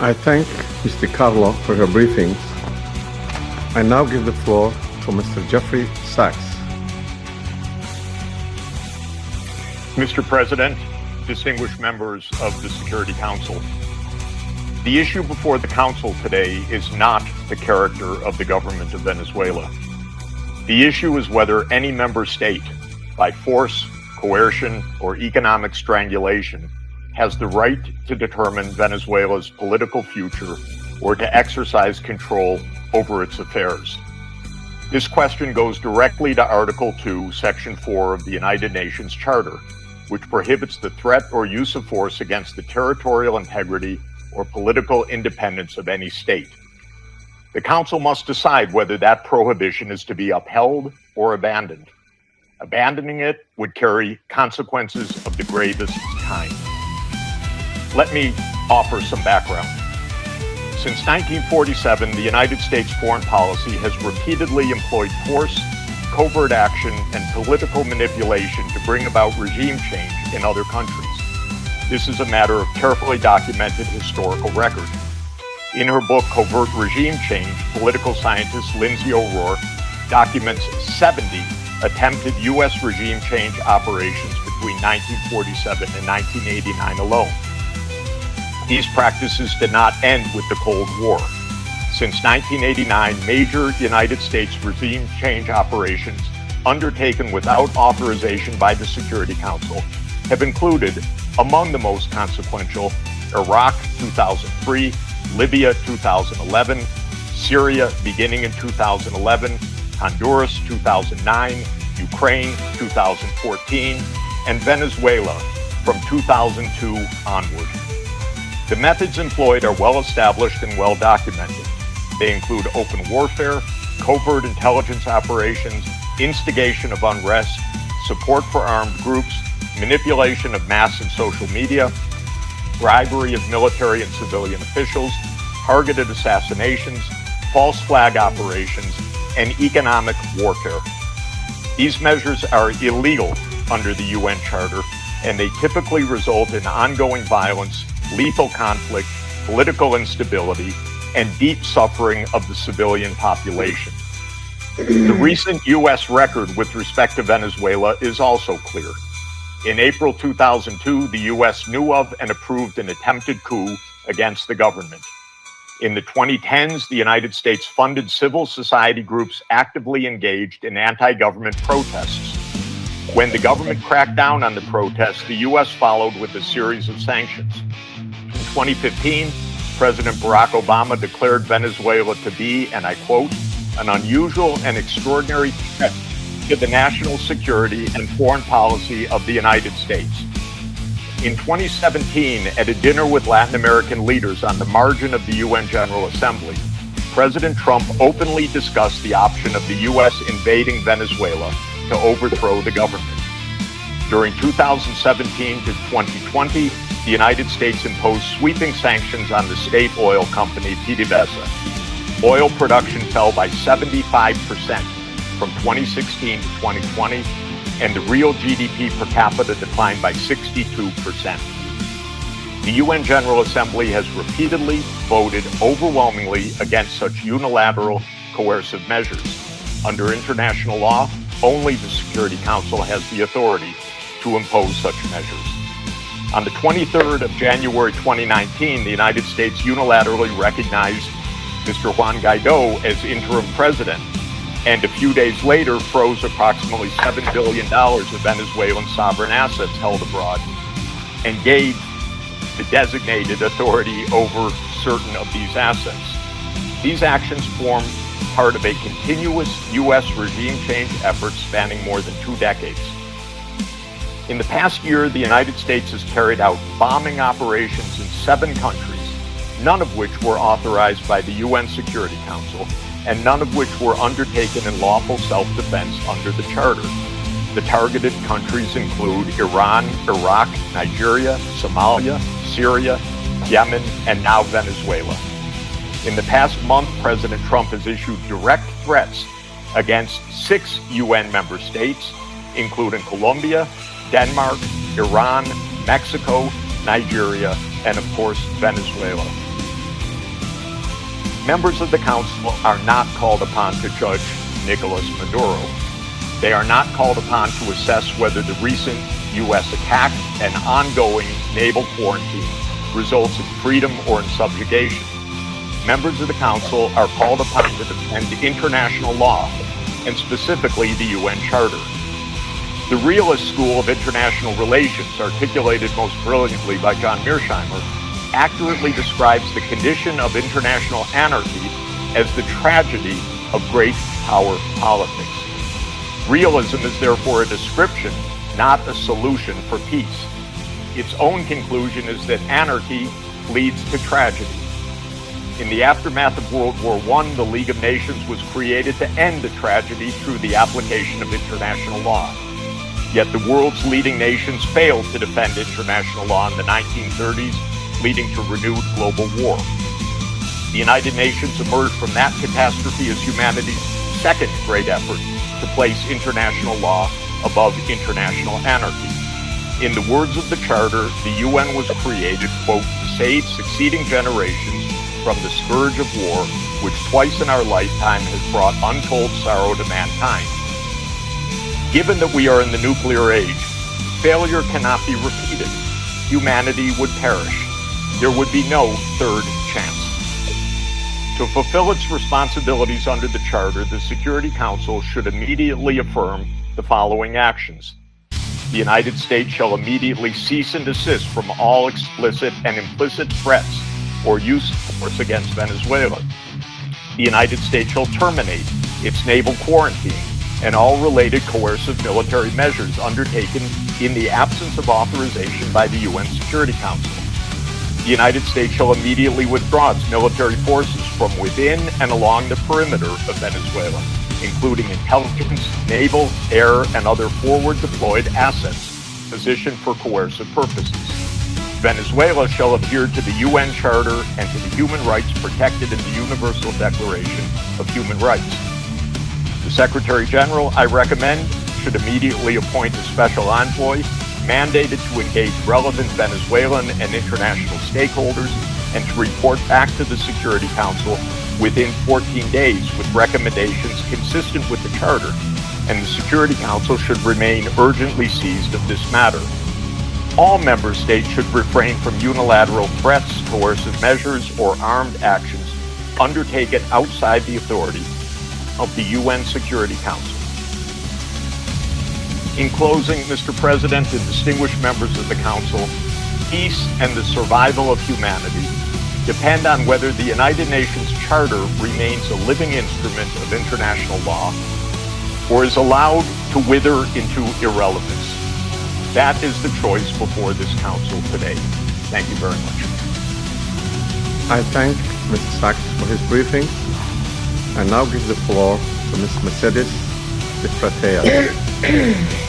I thank Mr. Carlo for her briefing. I now give the floor to Mr. Jeffrey Sachs. Mr. President, distinguished members of the Security Council, the issue before the Council today is not the character of the government of Venezuela. The issue is whether any member state, by force, coercion, or economic strangulation, has the right to determine Venezuela's political future or to exercise control over its affairs. This question goes directly to Article 2, Section 4 of the United Nations Charter, which prohibits the threat or use of force against the territorial integrity or political independence of any state. The Council must decide whether that prohibition is to be upheld or abandoned. Abandoning it would carry consequences of the gravest kind. Let me offer some background. Since 1947, the United States foreign policy has repeatedly employed force, covert action, and political manipulation to bring about regime change in other countries. This is a matter of carefully documented historical record. In her book, Covert Regime Change, political scientist Lindsay O'Rourke documents 70 attempted U.S. regime change operations between 1947 and 1989 alone. These practices did not end with the Cold War. Since 1989, major United States regime change operations undertaken without authorization by the Security Council have included, among the most consequential, Iraq 2003, Libya 2011, Syria beginning in 2011, Honduras 2009, Ukraine 2014, and Venezuela from 2002 onward. The methods employed are well established and well documented. They include open warfare, covert intelligence operations, instigation of unrest, support for armed groups, manipulation of mass and social media, bribery of military and civilian officials, targeted assassinations, false flag operations, and economic warfare. These measures are illegal under the UN Charter, and they typically result in ongoing violence, lethal conflict, political instability, and deep suffering of the civilian population. The recent U.S. record with respect to Venezuela is also clear. In April 2002, the U.S. knew of and approved an attempted coup against the government. In the 2010s, the United States funded civil society groups actively engaged in anti-government protests. When the government cracked down on the protests, the U.S. followed with a series of sanctions. In 2015, President Barack Obama declared Venezuela to be, and I quote, an unusual and extraordinary threat to the national security and foreign policy of the United States. In 2017, at a dinner with Latin American leaders on the margin of the UN General Assembly, President Trump openly discussed the option of the U.S. invading Venezuela to overthrow the government. During 2017 to 2020, the United States imposed sweeping sanctions on the state oil company PDVSA. Oil production fell by 75% from 2016 to 2020, and the real GDP per capita declined by 62%. The UN General Assembly has repeatedly voted overwhelmingly against such unilateral coercive measures. Under international law, only the Security Council has the authority to impose such measures. On the 23rd of January 2019, the United States unilaterally recognized Mr. Juan Guaido as interim president, and a few days later froze approximately $7 billion of Venezuelan sovereign assets held abroad and gave the designated authority over certain of these assets. These actions form part of a continuous U.S. regime change effort spanning more than 2 decades. In the past year, the United States has carried out bombing operations in 7 countries, none of which were authorized by the UN Security Council, and none of which were undertaken in lawful self-defense under the Charter. The targeted countries include Iran, Iraq, Nigeria, Somalia, Syria, Yemen, and now Venezuela. In the past month, President Trump has issued direct threats against 6 UN member states, including Colombia, Denmark, Iran, Mexico, Nigeria, and of course, Venezuela. Members of the Council are not called upon to judge Nicolas Maduro. They are not called upon to assess whether the recent U.S. attack and ongoing naval quarantine results in freedom or in subjugation. Members of the Council are called upon to defend international law, and specifically the UN Charter. The realist school of international relations, articulated most brilliantly by John Mearsheimer, accurately describes the condition of international anarchy as the tragedy of great power politics. Realism is therefore a description, not a solution for peace. Its own conclusion is that anarchy leads to tragedy. In the aftermath of World War I, the League of Nations was created to end the tragedy through the application of international law. Yet the world's leading nations failed to defend international law in the 1930s, leading to renewed global war. The United Nations emerged from that catastrophe as humanity's second great effort to place international law above international anarchy. In the words of the Charter, the UN was created, quote, to save succeeding generations from the scourge of war, which twice in our lifetime has brought untold sorrow to mankind. Given that we are in the nuclear age, failure cannot be repeated. Humanity would perish. There would be no third chance. To fulfill its responsibilities under the Charter, the Security Council should immediately affirm the following actions. The United States shall immediately cease and desist from all explicit and implicit threats or use of force against Venezuela. The United States shall terminate its naval quarantine and all related coercive military measures undertaken in the absence of authorization by the UN Security Council. The United States shall immediately withdraw its military forces from within and along the perimeter of Venezuela, including intelligence, naval, air, and other forward-deployed assets positioned for coercive purposes. Venezuela shall adhere to the UN Charter and to the human rights protected in the Universal Declaration of Human Rights. The Secretary General, I recommend, should immediately appoint a special envoy mandated to engage relevant Venezuelan and international stakeholders and to report back to the Security Council within 14 days with recommendations consistent with the Charter, and the Security Council should remain urgently seized of this matter. All member states should refrain from unilateral threats, coercive measures, or armed actions undertaken outside the authority of the UN Security Council. In closing, Mr. President and distinguished members of the Council, peace and the survival of humanity depend on whether the United Nations Charter remains a living instrument of international law or is allowed to wither into irrelevance. That is the choice before this Council today. Thank you very much. I thank Mr. Sachs for his briefing. I now give the floor to Ms. Mercedes de Fratea.